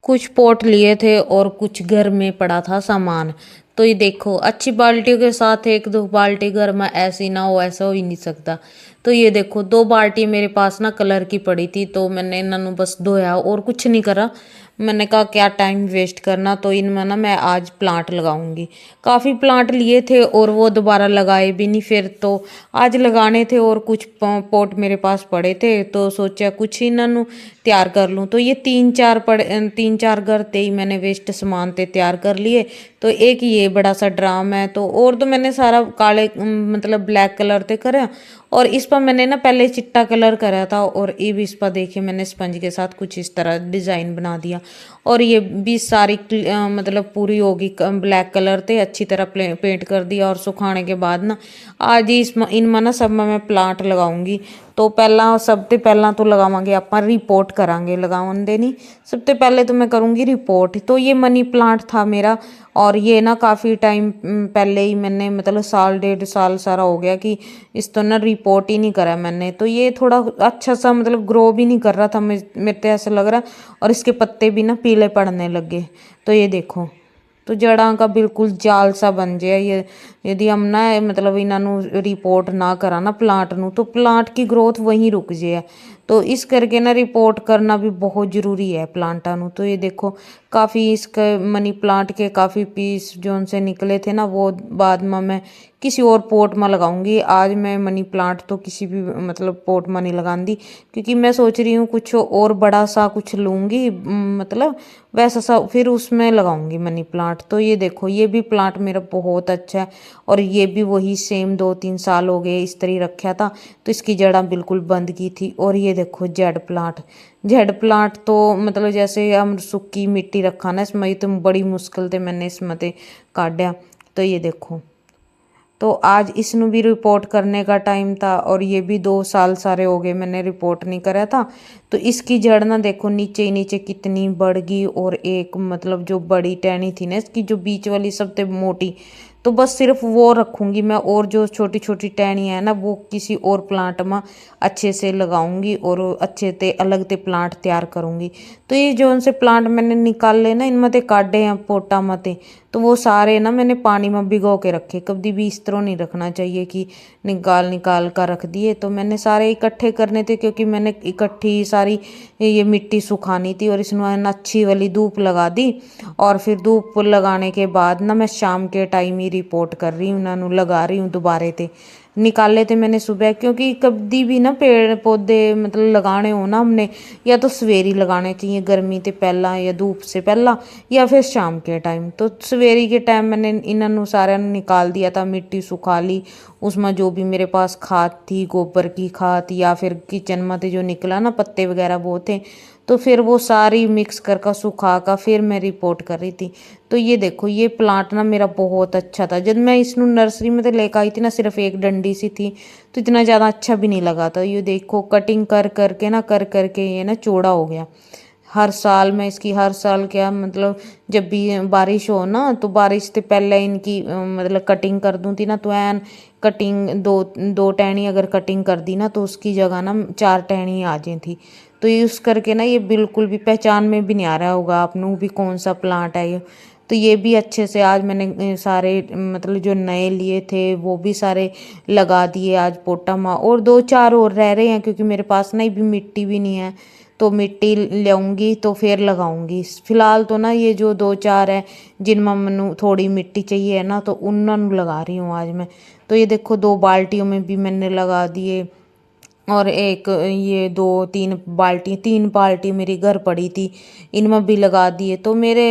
कुछ पॉट लिए थे और कुछ घर में पड़ा था सामान। तो ये देखो, अच्छी बाल्टियों के साथ एक दो बाल्टी घर में ऐसी ना हो, ऐसा हो ही नहीं सकता। तो ये देखो, दो बाल्टी मेरे पास ना कलर की पड़ी थी, तो मैंने इन्होंने बस धोया और कुछ नहीं करा। मैंने कहा क्या टाइम वेस्ट करना, तो इनमें ना मैं आज प्लांट लगाऊंगी। काफ़ी प्लांट लिए थे और वो दोबारा लगाए भी नहीं फिर, तो आज लगाने थे और कुछ पॉट मेरे पास पड़े थे, तो सोचा कुछ इन्होंने तैयार कर लूँ। तो ये तीन चार घर थे ही मैंने वेस्ट सामान थे तैयार कर लिए। तो एक ये बड़ा सा ड्राम है, तो और तो मैंने सारा काले मतलब ब्लैक कलर ते करा। और इस पर मैंने ना पहले चिट्टा कलर करा था, और ये भी इस पर देखे मैंने स्पंज के साथ कुछ इस तरह डिज़ाइन बना दिया। और ये भी सारी मतलब पूरी होगी, ब्लैक कलर थे अच्छी तरह पेंट कर दिया। और सुखाने के बाद ना आज ही इसमें इनमें ना सब में मैं प्लांट लगाऊंगी। तो पहला सब तो पहला तो लगावांगे आप रिपोर्ट करांगे लगावन देनी। सबसे पहले तो मैं करूँगी रिपोर्ट। तो ये मनी प्लांट था मेरा, और ये ना काफ़ी टाइम पहले ही मैंने मतलब साल डेढ़ साल सारा हो गया कि इस तो ना रिपोर्ट ही नहीं करा मैंने। तो ये थोड़ा अच्छा सा मतलब ग्रो भी नहीं कर रहा था, मेरे तो ऐसा लग रहा। और इसके पत्ते भी ना पीले पड़ने लगे। तो ये देखो, तो जड़ा का बिल्कुल जाल सा बन जाए ये। यदि हम ना मतलब इन्हों रिपोर्ट ना करा ना प्लांट नू, तो प्लांट की ग्रोथ वहीं रुक जाए। तो इस करके ना रिपोर्ट करना भी बहुत ज़रूरी है प्लांटा नू। तो ये देखो, काफ़ी इसके मनी प्लांट के काफ़ी पीस जो उनसे निकले थे ना, वो बाद में मैं किसी और पोट में लगाऊंगी। आज मैं मनी प्लांट तो किसी भी मतलब पोट में नहीं लगाऊंगी, क्योंकि मैं सोच रही हूँ कुछ और बड़ा सा कुछ लूँगी, मतलब वैसा सा फिर उसमें लगाऊंगी मनी प्लांट। तो ये देखो, ये भी प्लांट मेरा बहुत अच्छा है, और ये भी वही सेम 2-3 साल हो गए इस तरह रखा था। तो इसकी जड़ा बिल्कुल बंद की थी। और ये देखो जेड प्लांट तो मतलब जैसे हम सूखी मिट्टी रखा ना इसमें, ये तो बड़ी मुश्किल से मैंने इसमें ते काटा। तो ये देखो, तो आज इसनु भी रिपोर्ट करने का टाइम था, और ये भी 2 साल सारे हो गए मैंने रिपोर्ट नहीं करा था। तो इसकी जड़ ना देखो नीचे ही नीचे कितनी बढ़ गई। और एक मतलब जो बड़ी टहनी थी ना इसकी, जो बीच वाली सबसे मोटी, तो बस सिर्फ वो रखूंगी मैं, और जो छोटी छोटी टहनियाँ है ना वो किसी और प्लांट में अच्छे से लगाऊंगी, और अच्छे से अलग से प्लांट तैयार करूंगी। तो ये जो उनसे प्लांट मैंने निकाले ना, इनमें ते काटे हैं पोटा मते, तो वो सारे ना मैंने पानी में भिगो के रखे। कभी भी इस तरह नहीं रखना चाहिए कि निकाल निकाल कर रख दिए। तो मैंने सारे इकट्ठे करने थे, क्योंकि मैंने इकट्ठी सारी ये मिट्टी सुखानी थी, और इसमें अच्छी वाली धूप लगा दी। और फिर धूप लगाने के बाद ना मैं शाम के टाइम ही रिपोर्ट कर रही हूँ, उन्होंने लगा रही हूँ दोबारे थे। निकाले थे मैंने सुबह, क्योंकि कभी भी ना पेड़ पौधे मतलब लगाने हो ना हमने, या तो सवेरी लगाने चाहिए गर्मी से पहला, या धूप से पहला, या फिर शाम के टाइम। तो सवेरी के टाइम मैंने इन्होंने सारे निकाल दिया था, मिट्टी सुखा ली। उसमें जो भी मेरे पास खाद थी, गोबर की खाद, या फिर किचन में थे जो निकला ना पत्ते वगैरह वो थे, तो फिर वो सारी मिक्स कर सुखा कर फिर मैं रिपोर्ट कर रही थी। तो ये देखो, ये प्लांट ना मेरा बहुत अच्छा था। जब मैं इसनु नर्सरी में तो लेकर आई थी ना, सिर्फ एक डंडी सी थी, तो इतना ज़्यादा अच्छा भी नहीं लगा था। ये देखो, कटिंग कर करके ना कर करके ये ना चौड़ा हो गया। हर साल मैं इसकी हर साल क्या मतलब जब भी बारिश हो ना, तो बारिश से पहले इनकी मतलब कटिंग कर दूँ थी ना, तो एन कटिंग दो दो टहनी अगर कटिंग कर दी ना, तो उसकी जगह ना 4 टहनी आ जाती थी। तो यूज़ करके ना ये बिल्कुल भी पहचान में भी नहीं आ रहा होगा आपनों भी कौन सा प्लांट है ये। तो ये भी अच्छे से आज मैंने सारे मतलब जो नए लिए थे वो भी सारे लगा दिए आज पोटा में। और 2-4 और रह रहे हैं, क्योंकि मेरे पास ना भी मिट्टी भी नहीं है। तो मिट्टी लाऊंगी तो फिर लगाऊंगी। फिलहाल तो ना ये जो 2-4 है जिनमें मैनू थोड़ी मिट्टी चाहिए है ना, तो उन्होंने लगा रही हूँ आज मैं। तो ये देखो, 2 बाल्टियों में भी मैंने लगा दिए। और एक ये 2-3 बाल्टी मेरी घर पड़ी थी, इनमें भी लगा दिए। तो मेरे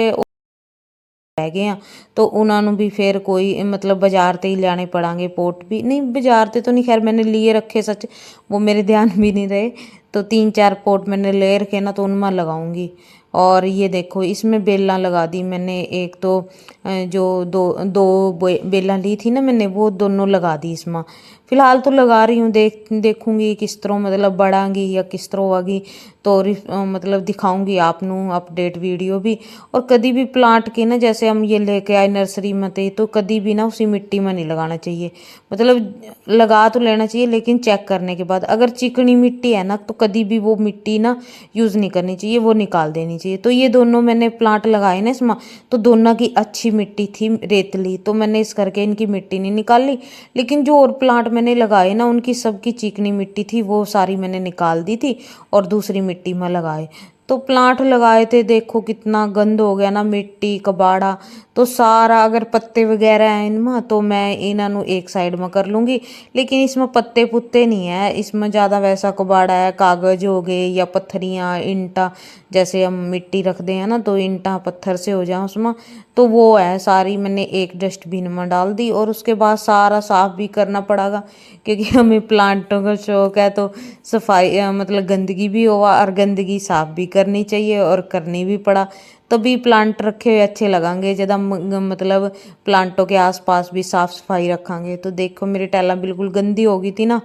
रह गए हैं, तो उन्होंने भी फिर कोई मतलब बाजार से ही लाने पड़ेंगे। पोट भी नहीं बाजार से तो नहीं, खैर मैंने लिए रखे सच, वो मेरे ध्यान भी नहीं रहे। तो 3-4 पोट मैंने ले रखे ना, तो उनमें लगाऊंगी। और ये देखो, इसमें बेला लगा दी मैंने। एक तो जो दो दो बेला ली थी ना मैंने, वो दोनों लगा दी इसमें। फिलहाल तो लगा रही हूँ, देखूंगी किस तरह मतलब बढ़ांगी या किस तरह होगी, तो मतलब दिखाऊंगी आप नू अपडेट वीडियो भी। और कभी भी प्लांट के ना, जैसे हम ये लेके आए नर्सरी में थे, तो कभी भी ना उसी मिट्टी में नहीं लगाना चाहिए। मतलब लगा तो लेना चाहिए, लेकिन चेक करने के बाद। अगर चिकनी मिट्टी है ना, तो कभी भी वो मिट्टी ना यूज़ नहीं करनी चाहिए, वो निकाल देनी चाहिए। तो ये दोनों मैंने प्लांट लगाए ना इसमें, तो दोनों की अच्छी मिट्टी थी रेतली, तो मैंने इस करके इनकी मिट्टी नहीं निकाली। लेकिन जो और प्लांट मैंने लगाए ना, उनकी सबकी चिकनी मिट्टी थी, वो सारी मैंने निकाल दी थी और दूसरी मिट्टी में लगाए। तो प्लांट लगाए थे, देखो कितना गंद हो गया ना, मिट्टी कबाड़ा। तो सारा अगर पत्ते वगैरह हैं इनमें, तो मैं इन्हों एक साइड में कर लूँगी। लेकिन इसमें पत्ते पुत्ते नहीं है, इसमें ज़्यादा वैसा कबाड़ा है, कागज़ हो गए या पत्थरियाँ ईंटा, जैसे हम मिट्टी रख दें है ना, तो ईंटा पत्थर से हो जाए उसमें, तो वो है सारी मैंने एक डस्टबिन में डाल दी। और उसके बाद सारा साफ भी करना पड़ेगा, क्योंकि हमें प्लांटों का शौक है, तो सफाई मतलब गंदगी भी हुआ और गंदगी साफ भी करनी चाहिए और करनी भी पड़ा, तभी प्लांट रखे हुए अच्छे लगेंगे। जब हम मतलब प्लांटों के आसपास भी साफ सफाई रखेंगे। तो देखो मेरी टैला बिल्कुल गंदी हो गई थी ना,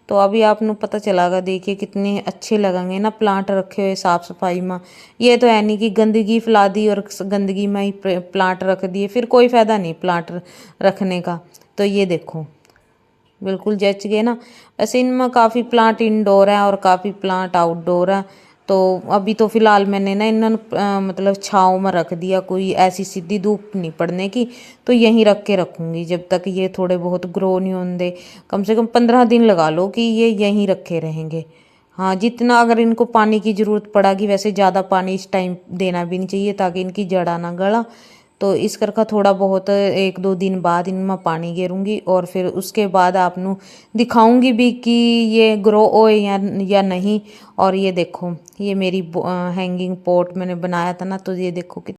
तो अभी आपको पता चलागा, देखिए कितने अच्छे लगेंगे ना प्लांट रखे हुए साफ सफाई में। ये तो है नहीं कि गंदगी फैला दी और गंदगी में ही प्लांट रख दिए, फिर कोई फायदा नहीं प्लांट रखने का। तो ये देखो बिल्कुल जच गए ना। वैसे इनमें काफ़ी प्लांट इंडोर है और काफ़ी प्लांट आउटडोर है। तो अभी तो फिलहाल मैंने ना इन्होंने मतलब छाँव में रख दिया, कोई ऐसी सीधी धूप नहीं पड़ने की। तो यहीं रख के रखूँगी जब तक ये थोड़े बहुत ग्रो नहीं होने। कम से कम 15 दिन लगा लो कि ये यहीं रखे रहेंगे। हाँ, जितना अगर इनको पानी की ज़रूरत पड़ेगी, वैसे ज़्यादा पानी इस टाइम देना भी नहीं चाहिए, ताकि इनकी जड़ा ना गला। तो इस करके थोड़ा बहुत 1-2 दिन बाद इनमें पानी गेरूँगी, और फिर उसके बाद आपनू दिखाऊंगी भी कि ये ग्रो हो या नहीं। और ये देखो, ये मेरी हैंगिंग पॉट मैंने बनाया था ना, तो ये देखो कि